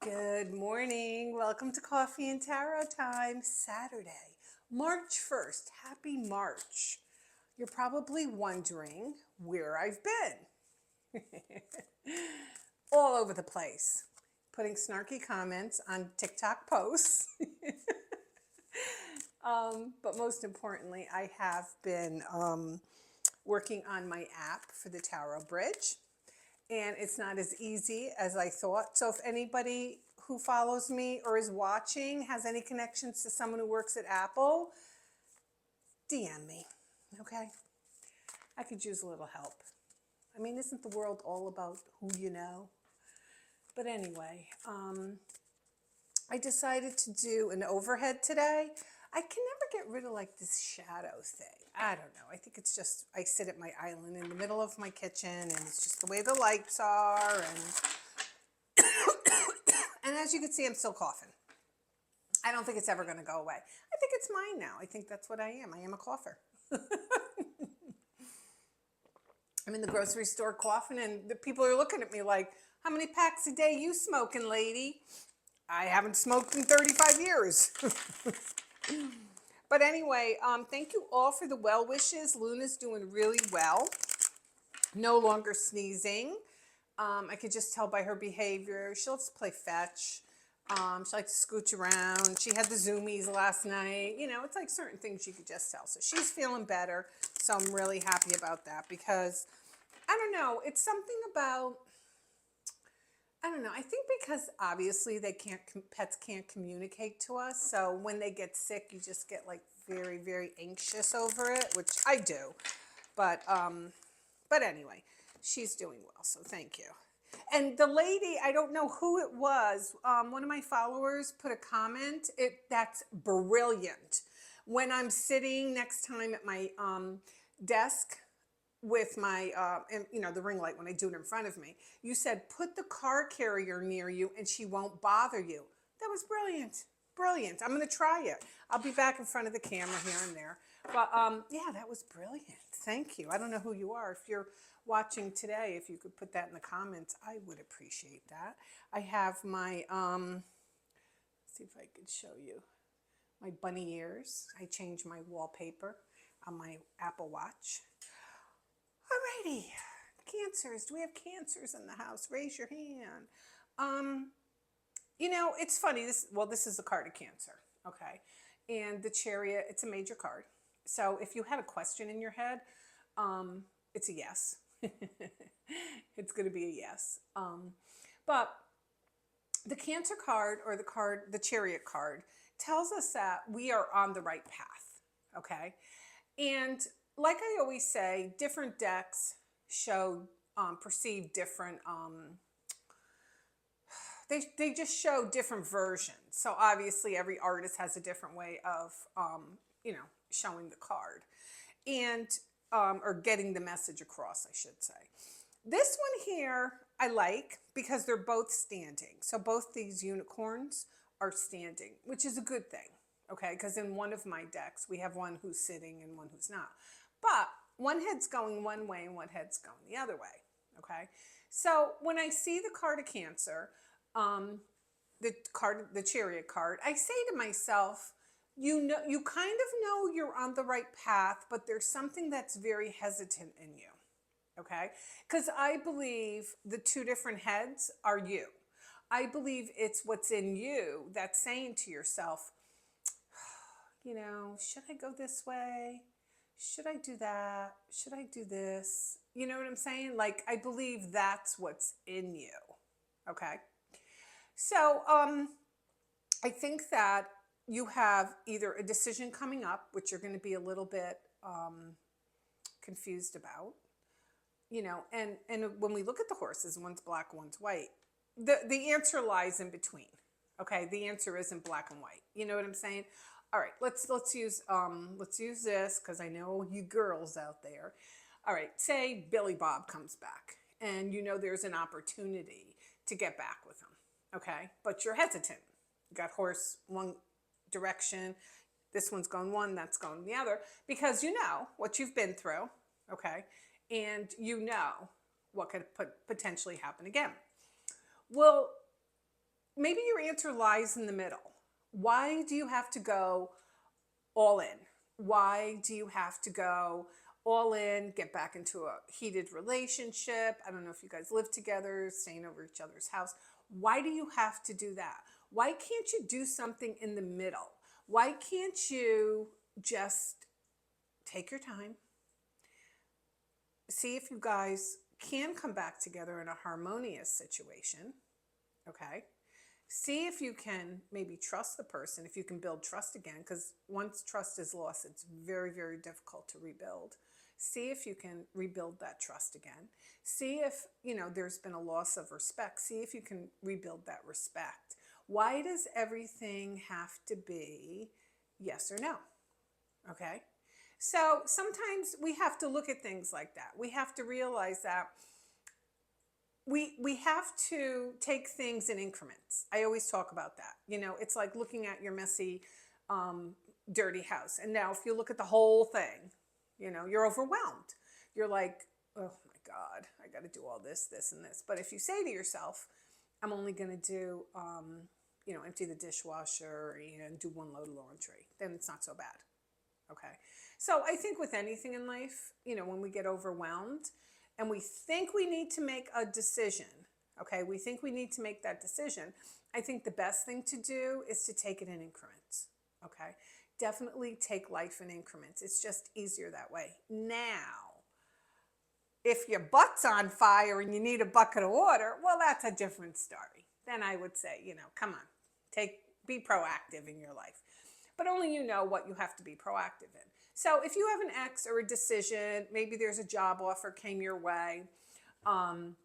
Good morning. Welcome to Coffee and Tarot Time, Saturday, March 1st. Happy March. You're probably wondering where I've been. All over the place, putting snarky comments on TikTok posts. But most importantly, I have been working on my app for the Tarot Bridge. And it's not as easy as I thought. So if anybody who follows me or is watching has any connections to someone who works at Apple, DM me, okay? I could use a little help. I mean, isn't the world all about who you know? But anyway, I decided to do an overhead today. I can never get rid of like this shadow thing. I don't know. I think it's just, I sit at my island in the middle of my kitchen and it's just the way the lights are. And as you can see, I'm still coughing. I don't think it's ever going to go away. I think it's mine now. I think that's what I am. I am a cougher. I'm in the grocery store coughing and the people are looking at me like, how many packs a day you smoking, lady? I haven't smoked in 35 years. But anyway, thank you all for the well wishes. Luna's doing really well. No longer sneezing. I could just tell by her behavior. She loves to play fetch. She likes to scooch around. She had the zoomies last night. You know, it's like certain things you could just tell. So she's feeling better. So I'm really happy about that because, I don't know, it's something about, I don't know. I think because obviously pets can't communicate to us. So when they get sick, you just get like very, very anxious over it, which I do. But anyway, she's doing well. So thank you. And the lady, I don't know who it was. One of my followers put a comment. That's brilliant. When I'm sitting next time at my desk with my, and, you know, the ring light when I do it in front of me, you said, put the car carrier near you and she won't bother you. That was brilliant. Brilliant. I'm going to try it. I'll be back in front of the camera here and there. But yeah, that was brilliant. Thank you. I don't know who you are. If you're watching today, if you could put that in the comments, I would appreciate that. I have my, see if I could show you, my bunny ears. I changed my wallpaper on my Apple Watch. Alrighty, cancers. Do we have cancers in the house? Raise your hand. You know, it's funny. This is a card of Cancer, okay? And the Chariot, it's a major card. So if you had a question in your head, it's a yes. It's going to be a yes. But the Cancer card or the Chariot card tells us that we are on the right path, okay? And like I always say, different decks show, perceive different, they just show different versions. So obviously every artist has a different way of, you know, showing the card and, or getting the message across, I should say. This one here I like because they're both standing. So both these unicorns are standing, which is a good thing. Okay, because in one of my decks, we have one who's sitting and one who's not. But one head's going one way and one head's going the other way. Okay, so when I see the card of Cancer, the Chariot card, I say to myself, you know, you kind of know you're on the right path, but there's something that's very hesitant in you. Okay, because I believe the two different heads are you. I believe it's what's in you that's saying to yourself, you know, should I go this way? Should I do that? Should I do this? You know what I'm saying? Like, I believe that's what's in you. Okay. So, I think that you have either a decision coming up, which you're going to be a little bit confused about, you know, and when we look at the horses, one's black, one's white, the answer lies in between. Okay, the answer isn't black and white. You know what I'm saying? All right, let's use this because I know you girls out there. All right, say Billy Bob comes back, and you know there's an opportunity to get back with him. Okay, but you're hesitant. You got horse one direction, this one's going one, that's going the other, because you know what you've been through. Okay, and you know what could potentially happen again. Well, maybe your answer lies in the middle. Why do you have to go all in? Why do you have to go all in, get back into a heated relationship? I don't know if you guys live together, staying over each other's house. Why do you have to do that? Why can't you do something in the middle? Why can't you just take your time, see if you guys can come back together in a harmonious situation, okay? See if you can maybe trust the person, if you can build trust again, because once trust is lost, it's very, very difficult to rebuild. See if you can rebuild that trust again. See if, there's been a loss of respect. See if you can rebuild that respect. Why does everything have to be yes or no? Okay? So sometimes we have to look at things like that. We have to realize that we have to take things in increments. I always talk about that. It's like looking at your messy, dirty house. And now if you look at the whole thing, you're overwhelmed. You're like, oh my God, I got to do all this, this, and this. But if you say to yourself, I'm only going to do, empty the dishwasher and do one load of laundry, then it's not so bad. Okay. So I think with anything in life, when we get overwhelmed and we think we need to make a decision, okay, we think we need to make that decision, I think the best thing to do is to take it in increments. Okay. Definitely take life in increments. It's just easier that way. Now, if your butt's on fire and you need a bucket of water, well, that's a different story. Then I would say, come on, be proactive in your life. But only you know what you have to be proactive in. So if you have an ex or a decision, maybe there's a job offer came your way, and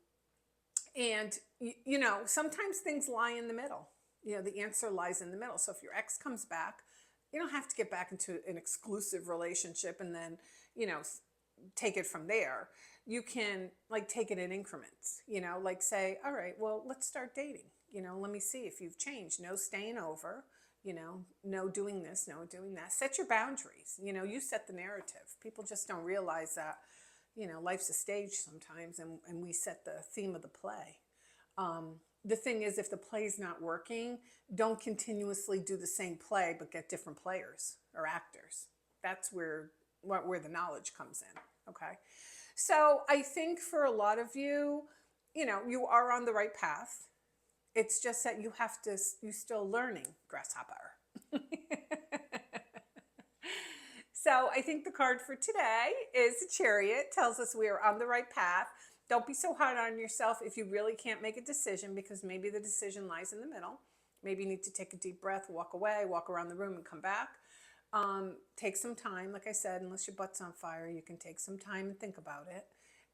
sometimes things lie in the middle. The answer lies in the middle. So if your ex comes back, you don't have to get back into an exclusive relationship and then, take it from there. You can take it in increments, say, all right, well, let's start dating. Let me see if you've changed. No staying over, no doing this, no doing that. Set your boundaries. You set the narrative. People just don't realize that, life's a stage sometimes and we set the theme of the play. The thing is, if the play's not working, don't continuously do the same play, but get different players or actors. That's where the knowledge comes in. Okay. So I think for a lot of you, you are on the right path. It's just that you're still learning, grasshopper. So I think the card for today is the Chariot. Tells us we are on the right path. Don't be so hard on yourself if you really can't make a decision, because maybe the decision lies in the middle. Maybe you need to take a deep breath, walk away, walk around the room and come back. Take some time. Like I said, unless your butt's on fire, you can take some time and think about it.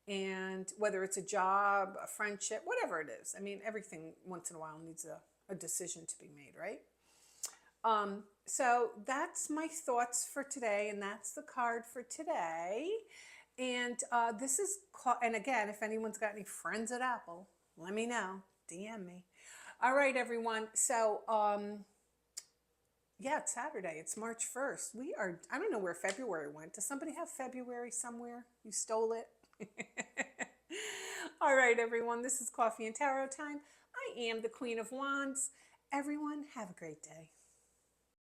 And whether it's a job, a friendship, whatever it is, everything once in a while needs a decision to be made, right? So that's my thoughts for today, and that's the card for today. And and again, if anyone's got any friends at Apple, let me know. DM me. All right, everyone. So, yeah, it's Saturday. It's March 1st. I don't know where February went. Does somebody have February somewhere? You stole it? All right, everyone. This is Coffee and Tarot time. I am the Queen of Wands. Everyone, have a great day.